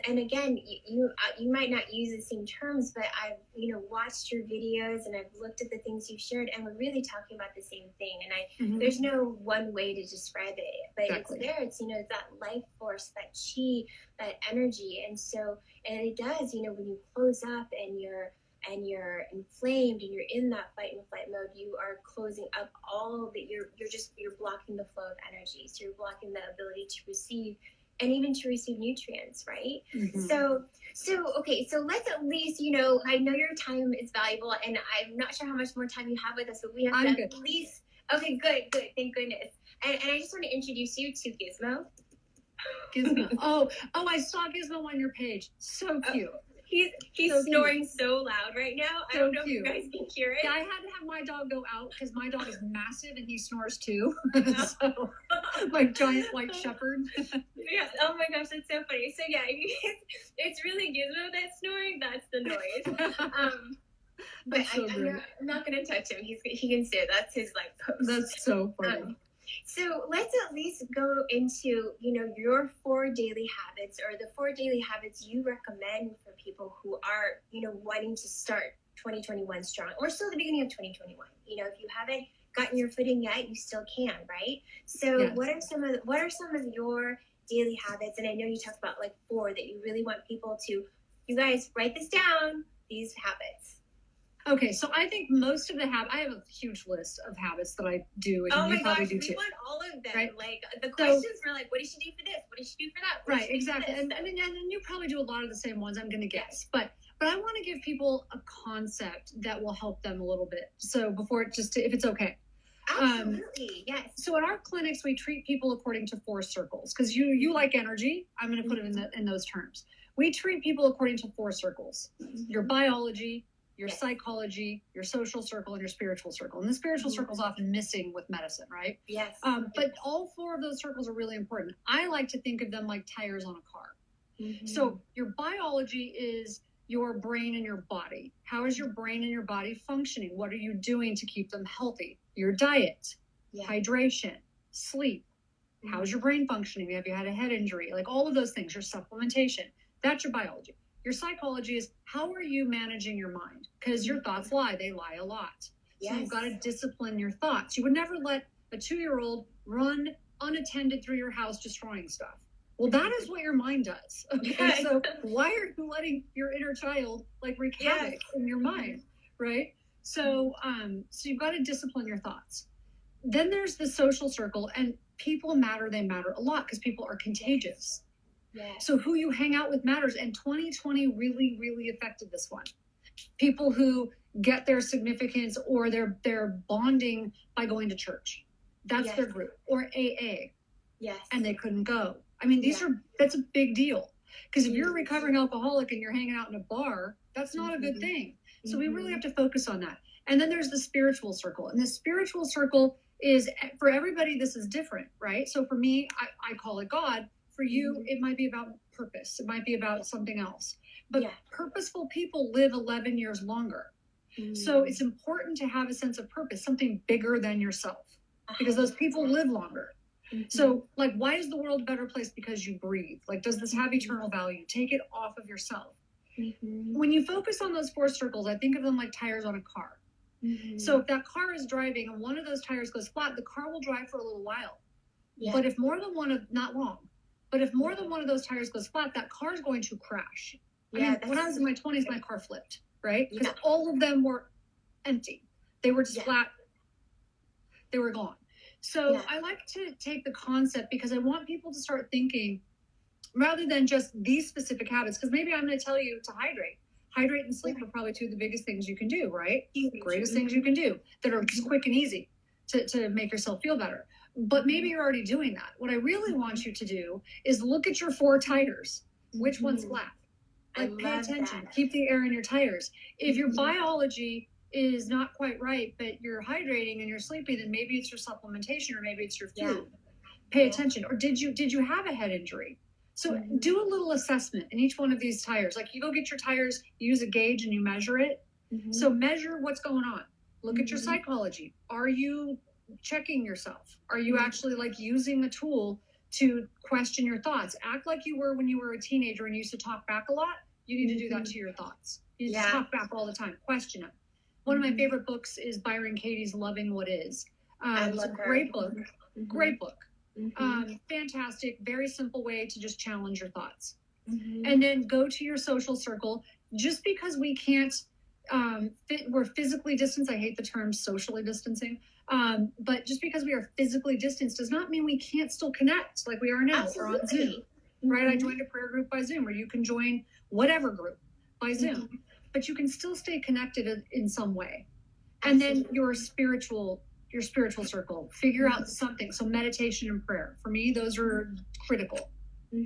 and again, you might not use the same terms, but I've, watched your videos and I've looked at the things you've shared, and we're really talking about the same thing. And there's no one way to describe it, but it's there. It's, it's that life force, that chi, that energy. And so, and it does, when you close up and you're inflamed and you're in that fight and flight mode, you are closing up all that you're blocking the flow of energy. So you're blocking the ability to receive and even to receive nutrients, right? Mm-hmm. So okay, so let's at least, I know your time is valuable and I'm not sure how much more time you have with us, but we have to at least, okay, good, thank goodness. And I just want to introduce you to Gizmo. Gizmo. Oh, I saw Gizmo on your page. So cute. He's so snoring so loud right now. I don't know if you guys can hear it. Yeah, I had to have my dog go out because my dog is massive and he snores too. So, like giant white shepherd. Yeah. Oh my gosh, that's so funny. So yeah, it's really Gizmo that's snoring. That's the noise. But I'm not gonna touch him. He can stay. That's his post. That's so funny. So let's at least go into, your 4 daily habits, or the 4 daily habits you recommend for people who are, wanting to start 2021 strong, or still the beginning of 2021. If you haven't gotten your footing yet, you still can, right? So what are some of your daily habits? And I know you talked about 4 that you really want people to, you guys write this down, these habits. Okay, so I think most of the I have a huge list of habits that I do, and you probably do too. We want all of them. Right? The questions were what does she do for this? What does she do for that? Right, exactly. And then you probably do a lot of the same ones, I'm going to guess. But I want to give people a concept that will help them a little bit. So if it's okay. Absolutely, yes. So at our clinics, we treat people according to 4 circles, because you like energy. I'm going to put it in those terms. We treat people according to 4 circles: your biology, your psychology, your social circle, and your spiritual circle. And the spiritual circle is often missing with medicine, right? Yes. But all 4 of those circles are really important. I like to think of them like tires on a car. Mm-hmm. So your biology is your brain and your body. How is your brain and your body functioning? What are you doing to keep them healthy? Your diet, hydration, sleep. Mm-hmm. How's your brain functioning? Have you had a head injury? All of those things, your supplementation. That's your biology. Your psychology is, how are you managing your mind? Because your thoughts lie. They lie a lot. Yes. So you've got to discipline your thoughts. You would never let a 2-year-old run unattended through your house destroying stuff. Well, that is what your mind does. Okay. Yeah. So why are you letting your inner child like wreak havoc in your mind? Right. So you've got to discipline your thoughts. Then there's the social circle, and people matter. They matter a lot because people are contagious. Yes. So who you hang out with matters. And 2020 really, really affected this one. People who get their significance or their bonding by going to church. That's Yes. their group. Or AA. Yes. And they couldn't go. I mean, that's a big deal. Because if you're a Mhm. recovering alcoholic and you're hanging out in a bar, that's not a good Mhm. thing. So we really Mhm. have to focus on that. And then there's the spiritual circle. And the spiritual circle is, for everybody, this is different, right? So for me, I call it God. For you, Mhm. it might be about purpose. It might be about something else. But Yeah. purposeful people live 11 years longer. So it's important to have a sense of purpose, something bigger than yourself, because those people live longer. Mhm. So, like, why is the world a better place? Because you breathe. Like, does this have eternal value? Take it off of yourself. Mhm. When you focus on those four circles, I think of them like tires on a car. Mhm. So if that car is driving and one of those tires goes flat, the car will drive for a little while. Yeah. But if more than one of, not long, but if more than one of those tires goes flat, that car is going to crash. Yeah, when I was in my 20s, my car flipped, right? Because Yeah. all of them were empty. They were just Yeah. flat. They were gone. So Yeah. I like to take the concept because I want people to start thinking rather than just these specific habits. Because maybe I'm going to tell you to hydrate. Hydrate and sleep are probably two of the biggest things you can do, right? Huge. Greatest things you can do that are just quick and easy to make yourself feel better. But maybe you're already doing that. What I really want you to do is look at your four tires. Which one's flat? I Like, pay love attention. that. Keep the air in your tires. If your Mhm. biology is not quite right, but you're hydrating and you're sleeping, then maybe it's your supplementation or maybe it's your food. Pay attention. Or did you have a head injury? So Mhm. do a little assessment in each one of these tires. Like, you go get your tires, you use a gauge and you measure it. Mhm. So measure what's going on. Look at your Mhm. psychology. Are you checking yourself? Are you Mhm. actually like using the tool to question your thoughts? Act like you were when you were a teenager and used to talk back a lot. You need to do that to your thoughts. You need to talk back all the time. Question them. One of my favorite books is Byron Katie's Loving What Is. I It's a love her. great book. Mhm. Great book. Mhm. Fantastic. Very simple way to just challenge your thoughts. Mhm. And then go to your social circle. Just because we can't, we're physically distanced. I hate the term socially distancing. But just because we are physically distanced does not mean we can't still connect like we are now or on Zoom. Absolutely. Right? I Mhm. joined a prayer group by Zoom, or you can join whatever group by Zoom, Mhm. but you can still stay connected in some way. And then Absolutely. your spiritual circle, figure out something. So meditation and prayer, for me, those are critical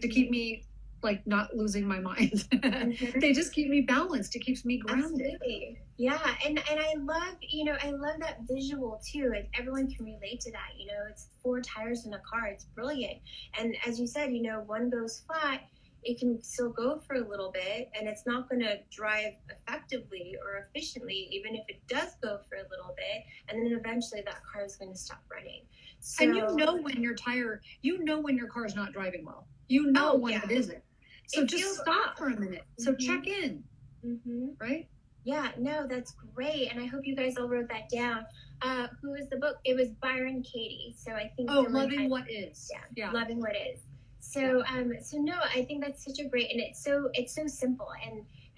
to keep me like not losing my mind. Mhm. They just keep me balanced. It keeps me grounded. Absolutely. Yeah, and I love, I love that visual too. And everyone can relate to that. It's four tires in a car. It's brilliant. And as you said, one goes flat, it can still go for a little bit, and it's not going to drive effectively or efficiently, even if it does go for a little bit. And then eventually that car is going to stop running. So, And when your car is not driving well. You know when it isn't. So It just feels stop off. for a minute. So check in, Mhm. right? Yeah, no, that's great, and I hope you guys all wrote that down. Who is the book? It was Byron Katie. So I think Loving What Is. Yeah, Loving What Is. So so no, I think that's such a great, and it's so simple,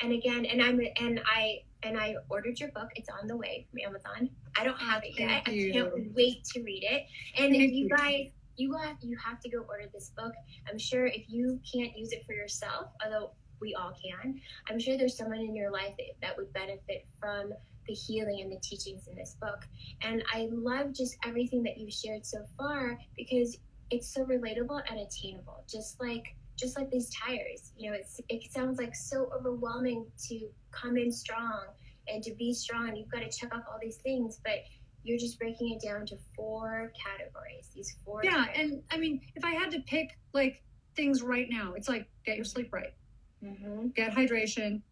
and again, and I ordered your book. It's on the way from Amazon. I don't have it yet. Thank you. I can't wait to read it. And Thank you you. guys, you have to go order this book. I'm sure if you can't use it for yourself, although we all can, I'm sure there's someone in your life that would benefit from the healing and the teachings in this book. And I love just everything that you've shared so far, because it's so relatable and attainable. Just like these tires, it sounds like so overwhelming to come in strong and to be strong. You've got to check off all these things, but you're just breaking it down to four categories. These four. Yeah, and I mean, if I had to pick like things right now, it's like get your sleep right, get hydration,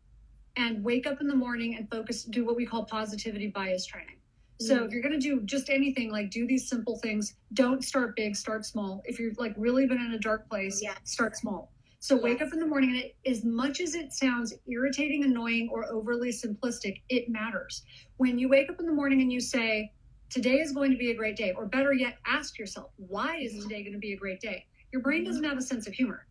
and wake up in the morning and focus. Do what we call positivity bias training. So if you're going to do just anything, like do these simple things. Don't start big, start small. If you're like really been in a dark place, start small. So wake up in the morning, and as much as it sounds irritating, annoying, or overly simplistic, it matters. When you wake up in the morning and you say, today is going to be a great day, or better yet, ask yourself, why is today going to be a great day? your brain doesn't have a sense of humor.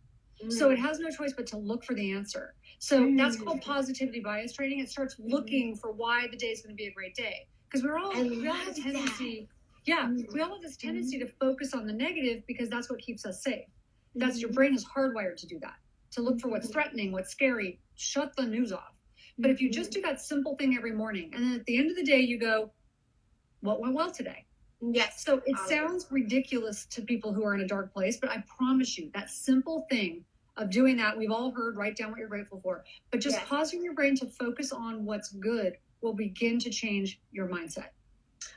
So it has no choice but to look for the answer. So that's called positivity bias training. It starts looking for why the day is going to be a great day. Because we all have a tendency, we all have this tendency to focus on the negative because that's what keeps us safe. That's your brain is hardwired to do that, to look for what's threatening, what's scary, shut the news off. But if you just do that simple thing every morning, and then at the end of the day, you go, what went well today? Yes. So it sounds ridiculous to people who are in a dark place, but I promise you that simple thing of doing that, we've all heard, write down what you're grateful for, but just causing your brain to focus on what's good will begin to change your mindset.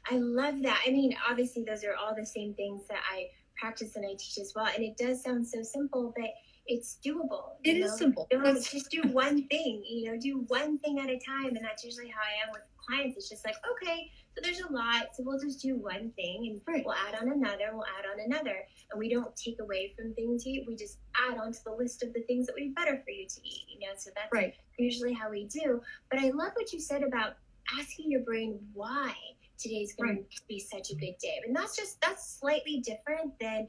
I love that. I mean, obviously those are all the same things that I practice and I teach as well. And it does sound so simple, but it's doable. It is simple. Just do one thing, do one thing at a time. And that's usually how I am with clients. It's just like, okay, so there's a lot. So we'll just do one thing and we'll add on another, and we'll add on another. And we don't take away from things to eat. We just add on to the list of the things that would be better for you to eat, So that's usually how we do. But I love what you said about asking your brain why today's going to be such a good day. And that's slightly different than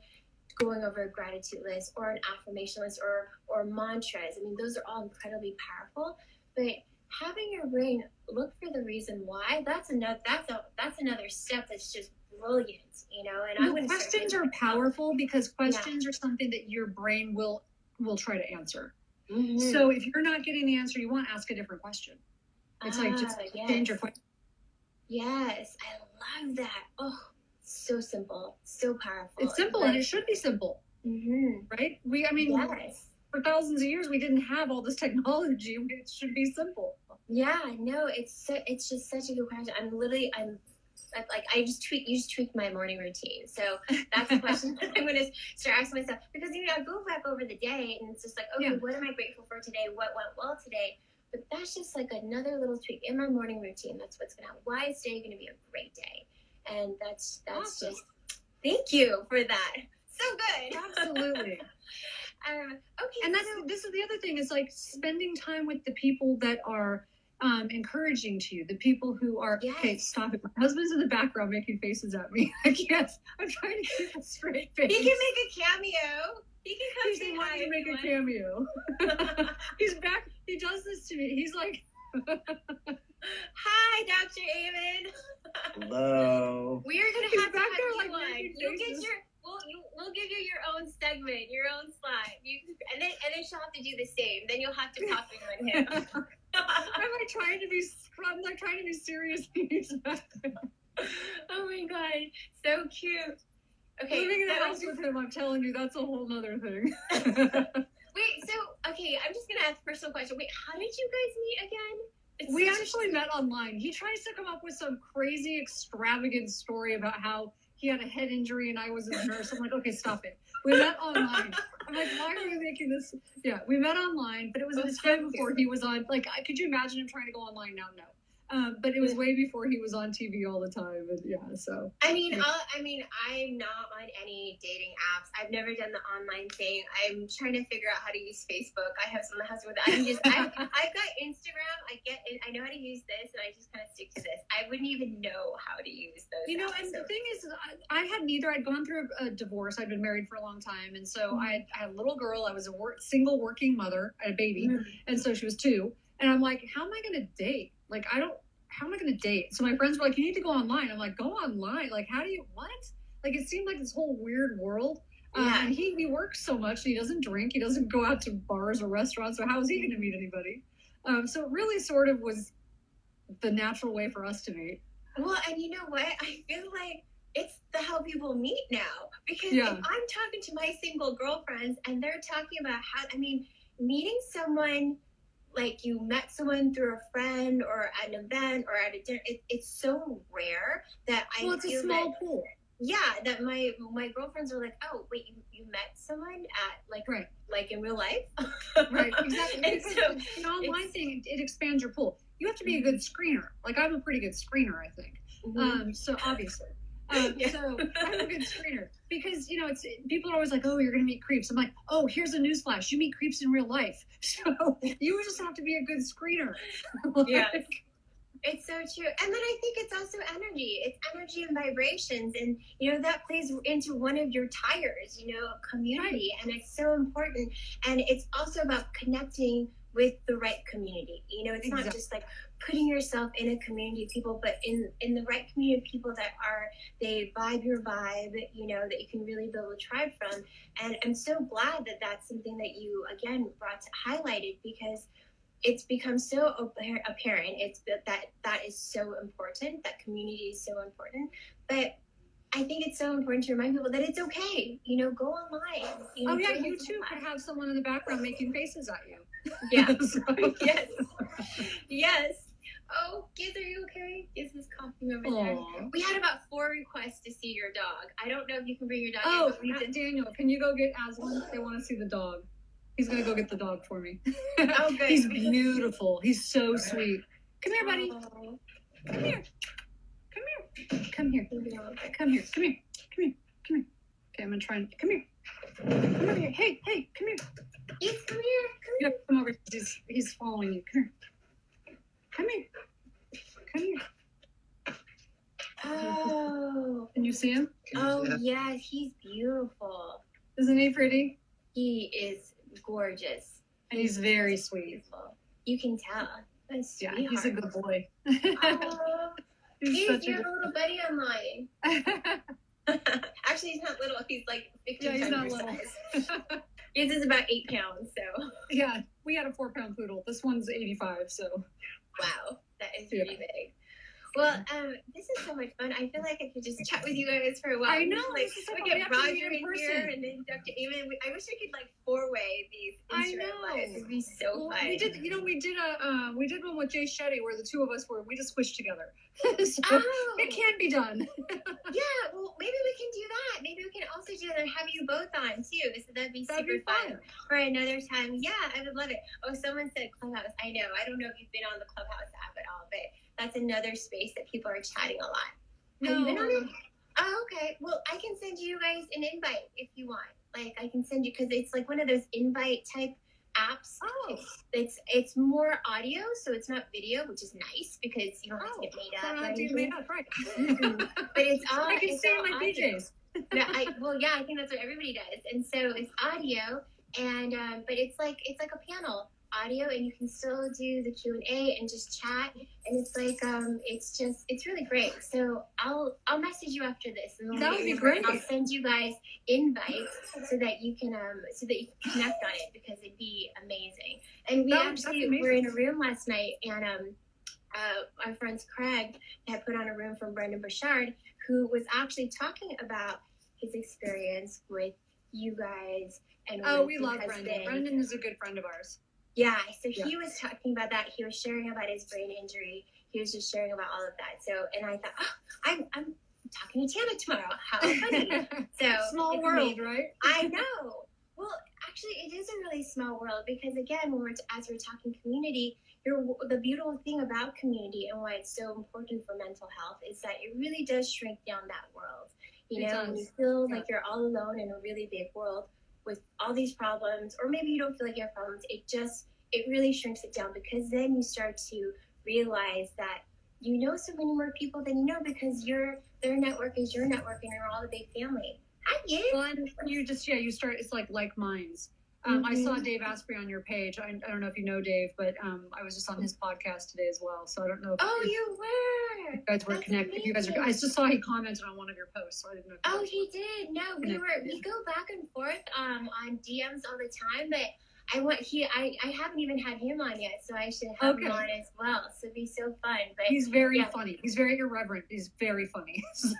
going over a gratitude list or an affirmation list or mantras. I mean, those are all incredibly powerful, but having your brain look for the reason why, that's another step that's just brilliant, And questions are powerful because questions are something that your brain will try to answer. So if you're not getting the answer you want, ask a different question. It's like just change your question. Yes, I love that. Oh, so simple, so powerful. It's simple, and it should be simple, right? For thousands of years, we didn't have all this technology. It should be simple. Yeah, no, it's just such a good question. I just tweaked my morning routine. So that's the question that I'm going to start asking myself, because I go back over the day and it's just like, okay, what am I grateful for today? What went well today? But that's just like another little tweak in my morning routine. That's what's going to happen. Why is today going to be a great day? And that's awesome. just, thank you for that. So good. Absolutely. Okay. And this is the other thing, is like spending time with the people that are encouraging to you, the people who are, okay, stop it. My husband's in the background making faces at me. I can't, I'm trying to keep a straight face. He can make a cameo. He can come say hi. He make a cameo. He's back. He does this to me. He's like, hi, Dr. Amen. Hello. We are going to have you on. You'll get we'll give you your own segment, your own slide. And then she'll have to do the same. Then you'll have to pop in on him. I'm like trying to be serious. Oh my God. So cute. Okay. Living in the house with him, I'm telling you, that's a whole nother thing. Wait, okay, I'm just gonna ask a personal question. Wait, how did you guys meet again? We actually met online. He tries to come up with some crazy, extravagant story about how he had a head injury and I was a nurse. I'm like, okay, stop it. We met online. I'm like, why are you making this? Yeah, we met online, but it was the time before he was on. Like, could you imagine him trying to go online now? No. But it was way before he was on TV all the time, and so. I'm not on any dating apps. I've never done the online thing. I'm trying to figure out how to use Facebook. I have someone else with it. I've got Instagram. I know how to use this, and I just kind of stick to this. I wouldn't even know how to use those. And the thing is, I had neither. I'd gone through a divorce. I'd been married for a long time, and so I had a little girl. I was a single working mother. I had a baby, and so she was 2. And I'm like, how am I going to date? Like, how am I going to date? So my friends were like, you need to go online. I'm like, go online? Like, how do you, what? Like, it seemed like this whole weird world. And he works so much, and he doesn't drink. He doesn't go out to bars or restaurants. So how is he going to meet anybody? So it really sort of was the natural way for us to meet. Well, and you know what? I feel like it's how people meet now. Because if I'm talking to my single girlfriends and they're talking about meeting someone, like you met someone through a friend or at an event or at a dinner, it's so rare that it's a small pool. Yeah, that my girlfriends are like, oh wait, you met someone at like in real life? Right, exactly. Because the online thing, it expands your pool. You have to be a good screener. Like, I'm a pretty good screener, I think. So obviously. So I'm a good screener because, people are always like, oh, you're going to meet creeps. I'm like, oh, here's a newsflash. You meet creeps in real life. So you just have to be a good screener. It's so true. And then I think it's also energy. It's energy and vibrations. And, you know, that plays into one of your tires, you know, community. Right. And it's so important. And it's also about connecting with the right community. You know, it's not just like putting yourself in a community of people, but in the right community of people that they vibe your vibe, you know, that you can really build a tribe from. And I'm so glad that that's something that you, again, highlighted, because it's become so apparent. It's that is so important. That community is so important. But I think it's so important to remind people that it's okay. You know, go online. You know, you too could have someone in the background making faces at you. Yeah. Yes. Yes. Oh, Giz, are you okay? Giz is coughing over there. We had about 4 requests to see your dog. I don't know if you can bring your dog in. Oh, Daniel, can you go get Aslan? They want to see the dog. He's going to go get the dog for me. Oh, good. He's beautiful. He's so sweet. Come here, buddy. Oh. Come here. Come here. Come here. Come here. Come here. Come here. Come here. Okay, I'm going to try and... Come here. Come over here. Hey, come here. Yes, come here. Yeah, come over. He's following you. Come here. Come here. Come here. Oh. Can you see him? Oh, yes. He's beautiful. Isn't he pretty? He is gorgeous. And he's very sweet. You can tell. Yeah, he's a good boy. Oh, he's your little buddy online. Actually, he's not little. He's like 15 he's times not your little. size. His is about 8 pounds, so. Yeah, we had a 4-pound poodle. This one's 85, so. Wow, that is really big. Well, this is so much fun. I feel like I could just chat with you guys for a while. I know. Like, we get Roger in here, and then Dr. Eamon. I wish I could like 4-way these Instagram lives. It'd be so fun. We did. You know, we did one with Jay Shetty where the two of us we just squished together. So it can be done. Yeah. Well, maybe we can do that. Maybe we can also do that and have you both on too. So that'd be super fun for another time. Yeah, I would love it. Oh, someone said Clubhouse. I know. I don't know if you've been on the Clubhouse app at all, but that's another space that people are chatting a lot. Have you been on it? Oh, okay. Well, I can send you guys an invite if you want. Like, I can send you, because it's like one of those invite type apps. Oh. It's more audio, so it's not video, which is nice because you don't have to get made up. Don't have to get made up, right? But it's all. I can stay in my PJs. I think that's what everybody does, and so it's audio, and but it's like a panel audio, and you can still do the Q&A and just chat, and it's like it's really great. So I'll message you after this, and that would be great. I'll send you guys invites so that you can connect on it, because it'd be amazing. And we were in a room last night, and our friends Craig had put on a room from Brendan Burchard, who was actually talking about his experience with you guys. And we love Brendan. Brendan is a good friend of ours. Yeah, so he was talking about that. He was sharing about his brain injury. He was just sharing about all of that. So, and I thought, I'm talking to Tana tomorrow. How funny. So small world, amazing. Right? I know. Well, actually, it is a really small world, because again, as we're talking community, the beautiful thing about community and why it's so important for mental health is that it really does shrink down that world. You know, when you feel like you're all alone in a really big world with all these problems, or maybe you don't feel like you have problems, it really shrinks it down, because then you start to realize that you know so many more people than you know, because their network is your network, and you're all a big family. Hi, Giz. Well, and you start, it's like minds. I saw Dave Asprey on your page. I don't know if you know Dave, but I was just on his podcast today as well. So I don't know if you were. You guys were connected. Amazing. You guys are. I just saw he commented on one of your posts, so I didn't know. Oh, he did. No, we go back and forth on DMs all the time, but I haven't even had him on yet, so I should have him on as well. So it'd be so fun. But he's very funny. He's very irreverent. He's very funny. So.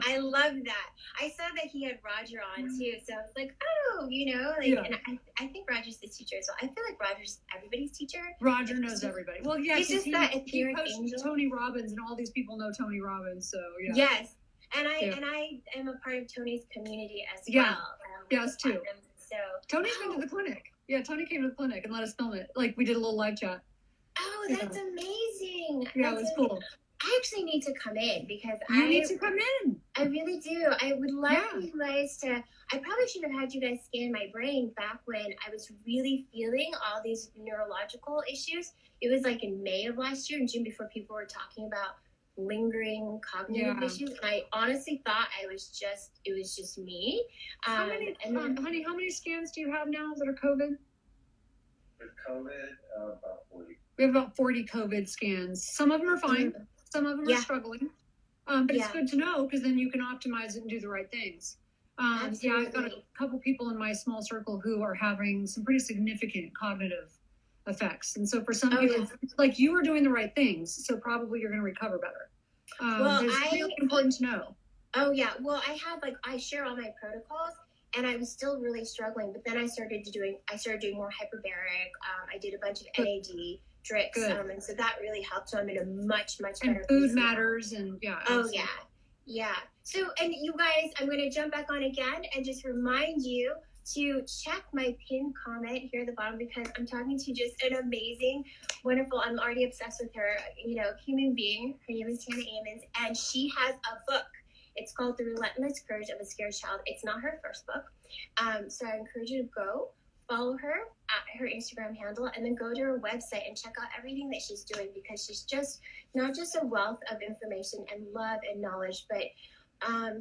I love that. I saw that he had Roger on too, so I was like, and I think Roger's the teacher as well. I feel like Roger's everybody's teacher. Roger knows everybody. Well, yeah, he's just that etheric angel. Tony Robbins, and all these people know Tony Robbins, so yeah. Yes, and I am a part of Tony's community as well. Yeah, yes too. So Tony's been to the clinic. Yeah, Tony came to the clinic and let us film it. Like, we did a little live chat. Oh, that's amazing. Yeah, it was cool. I actually need to come in because You need to come in. I really do. I would love Yeah. for you guys to. I probably should have had you guys scan my brain back when I was really feeling all these neurological issues. It was like in May of last year, in June, before people were talking about lingering cognitive Yeah. issues. And I honestly thought it was just me. How many, and then, honey, how many scans do you have now that are COVID? With COVID, about 40. We have about 40 COVID scans. Some of them are fine. Some of them Yeah. are struggling. But it's Yeah. good to know because then you can optimize it and do the right things. Yeah, I've got a Absolutely. couple people in my small circle who are having some pretty significant cognitive effects. And so for some Oh, people, yeah. like you are doing the right things. So probably you're going to recover better. Well, but it's really important to know. Oh yeah. Well, I share all my protocols, and I was still really struggling. But then I started doing more hyperbaric. I did a bunch of Good. NAD drips, Good. and so that really helped. So I'm in a much And better food place now. matters. And yeah. Oh absolutely. yeah. So, and you guys, I'm going to jump back on again and just remind you to check my pinned comment here at the bottom because I'm talking to just an amazing, wonderful, I'm already obsessed with her, human being. Her name is Tana Amons, and she has a book. It's called The Relentless Courage of a Scared Child. It's not her first book. So I encourage you to go follow her at her Instagram handle and then go to her website and check out everything that she's doing because she's just not just a wealth of information and love and knowledge, but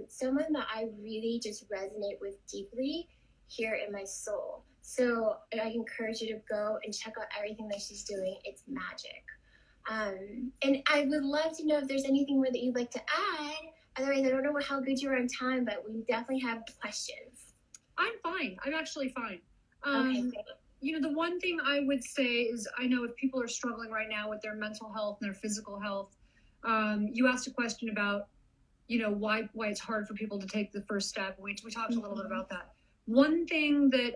someone that I really just resonate with deeply here in my soul. So I encourage you to go and check out everything that she's doing. It's magic. And I would love to know if there's anything more that you'd like to add. Otherwise, I don't know how good you are on time, but we definitely have questions. I'm fine. I'm actually fine. Okay, great. The one thing I would say is I know if people are struggling right now with their mental health and their physical health, you asked a question about, why it's hard for people to take the first step. We talked a little bit about that. One thing that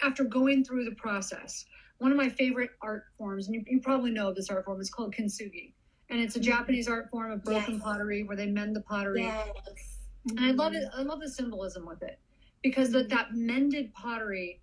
after going through the process, one of my favorite art forms, and you probably know of this art form, is called kintsugi. And it's a Japanese art form of broken pottery where they mend the pottery. Yes. And I love it. I love the symbolism with it because that mended pottery,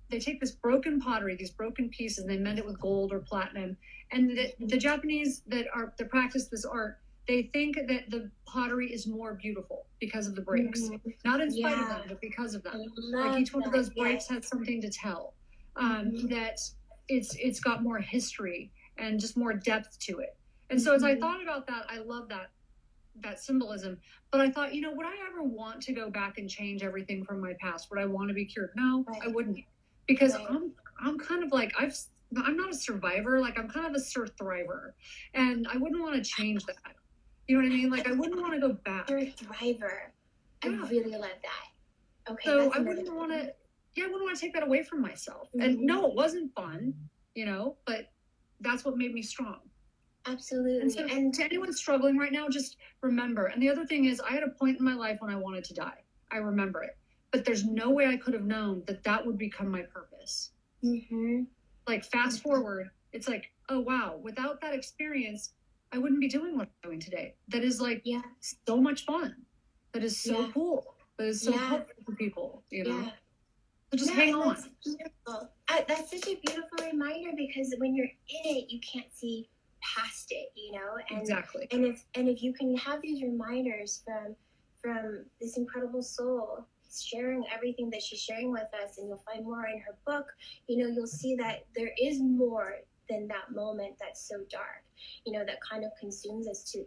they take this broken pottery, these broken pieces, and they mend it with gold or platinum. And the Japanese that practice this art, they think that the pottery is more beautiful because of the breaks, not in spite of them, but because of them. Like each one of those breaks has something to tell. That it's got more history and just more depth to it. And so as I thought about that, I love that symbolism. But I thought, would I ever want to go back and change everything from my past? Would I want to be cured? No, I wouldn't. Because I'm kind of like, I'm not a survivor. Like I'm kind of a thriver. And I wouldn't want to change that. You know what I mean? Like I wouldn't want to go back. You're a thriver. I really love that. Okay. So I wouldn't want to take that away from myself. And no, it wasn't fun, but that's what made me strong. Absolutely. And so to anyone struggling right now, just remember. And the other thing is I had a point in my life when I wanted to die. I remember it. But there's no way I could have known that would become my purpose. Like fast forward, it's like, oh wow, without that experience, I wouldn't be doing what I'm doing today. That is like so much fun. That is so cool. That is so helpful for people, So just hang on. That's beautiful. That's such a beautiful reminder because when you're in it, you can't see past it, And, exactly. And if you can have these reminders from this incredible soul sharing everything that she's sharing with us, and you'll find more in her book, you'll see that there is more than that moment that's so dark, that kind of consumes us to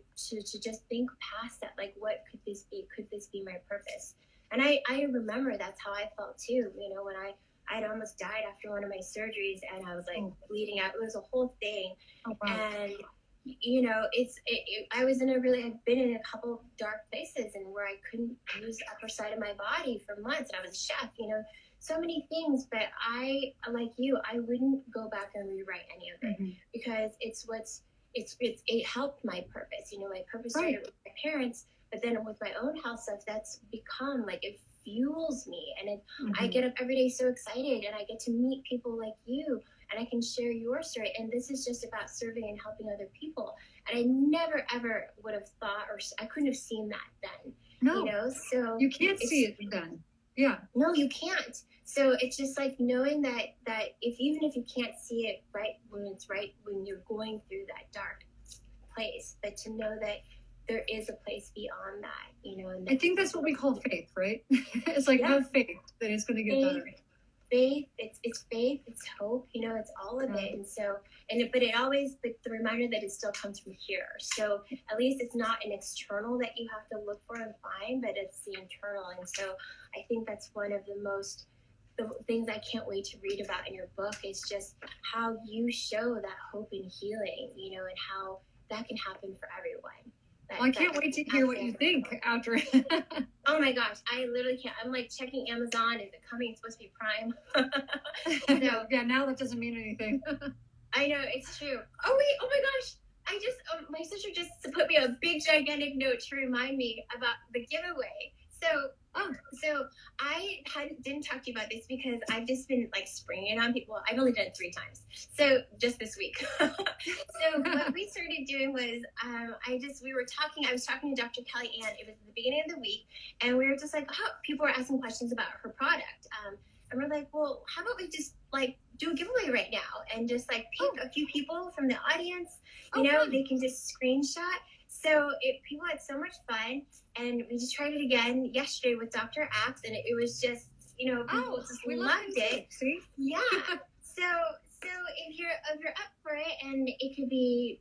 just think past that, like, what could this be? Could this be my purpose? And I remember that's how I felt too, when I'd almost died after one of my surgeries and I was like bleeding out. It was a whole thing. Oh, wow. And I've been in a couple of dark places and where I couldn't use the upper side of my body for months. And I was a chef, so many things. But I, like you, I wouldn't go back and rewrite any of it because it helped my purpose. My purpose started with my parents, but then with my own health stuff, that's become like it fuels me, and I get up every day so excited, and I get to meet people like you, and I can share your story. And this is just about serving and helping other people. And I never ever would have thought, or I couldn't have seen that then. No, so you can't see it then. Yeah. No, you can't. So it's just like knowing that even if you can't see it right when you're going through that dark place, but to know that there is a place beyond that, you know. And I think that's what we call faith, right? It's like Yeah. have faith that it's going to get better. Faith, it's faith, it's hope, you know, it's all of it. And so, but the reminder that it still comes from here. So at least it's not an external that you have to look for and find, but it's the internal. And so I think that's one of the things I can't wait to read about in your book is just how you show that hope and healing, you know, and how that can happen for everyone. Well, I can't wait to hear what you think after. Oh my gosh, I literally can't. I'm like checking Amazon. Is it coming? It's supposed to be Prime. No, yeah, now that doesn't mean anything. I know, it's true. Oh wait, oh my gosh. My sister just put me a big gigantic note to remind me about the giveaway. So I didn't talk to you about this because I've just been like springing it on people. I've only done it 3 times. So just this week. So what we started doing was I was talking to Dr. Kelly Ann. It was the beginning of the week, and we were just like, oh, people were asking questions about her product. And we're like, well, how about we just like do a giveaway right now and just like pick a few people from the audience, you know, fun. they can just screenshot. So people had so much fun, and we just tried it again yesterday with Dr. Axe, and it was just, you know, people just we loved it. See? Yeah. So if you're up for it, and it could be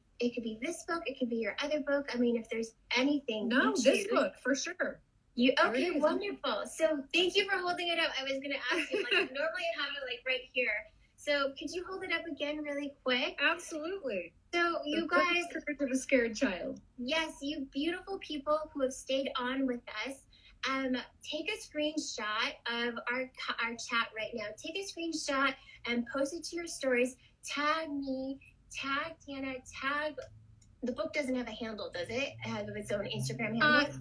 this book, it could be your other book. I mean, if there's anything. No, you this choose. book for sure. Okay, wonderful. So thank you for holding it up. I was gonna ask you, like, normally I have it like right here. So could you hold it up again really quick? Absolutely. So you guys, Courage of a Scared Child. yes, you beautiful people who have stayed on with us, take a screenshot of our chat right now. Take a screenshot and post it to your stories. Tag me, tag Tana, tag. The book doesn't have a handle, does it? It has its own Instagram handle.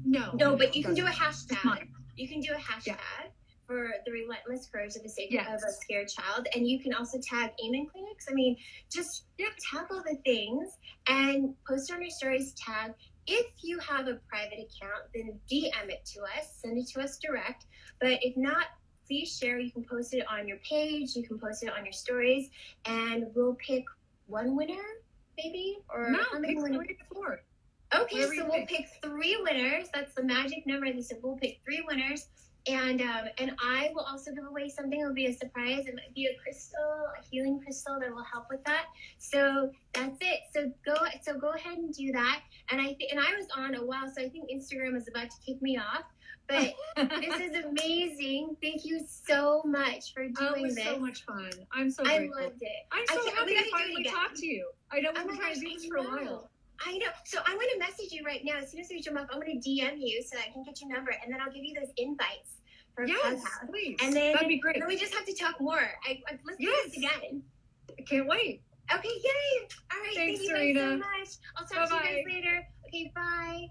No, but you can do a hashtag. You can do a hashtag for the relentless courage of a scared child, and you can also tag Amen Clinics. I mean, just tag all the things and post on your stories. Tag. If you have a private account, then DM it to us. Send it to us direct. But if not, please share. You can post it on your page. You can post it on your stories, and we'll pick one winner, maybe, or how many winners? 3 or 4. Okay, so we'll pick 3 winners. That's the magic number. So we'll pick 3 winners, and I will also give away something. It'll be a surprise. It might be a crystal, a healing crystal that will help with that. So that's it. So go ahead and do that. And I was on a while, so I think Instagram is about to kick me off. But this is amazing. Thank you so much for doing this. It was so much fun. I'm so I grateful. loved it. I'm so happy we to gotta do it finally again. talk to you. I know we've Oh been my trying to gosh, do this I for a know. while. I know. So I'm going to message you right now. As soon as we jump off, I'm going to DM you so I can get your number, and then I'll give you those invites for Clubhouse. Please. And then That'd be great. And then we just have to talk more. Let's do this again. I can't wait. Okay, yay! All right, Thanks, thank you guys Serena. so much. I'll talk to you Bye-bye. guys later. Okay, bye.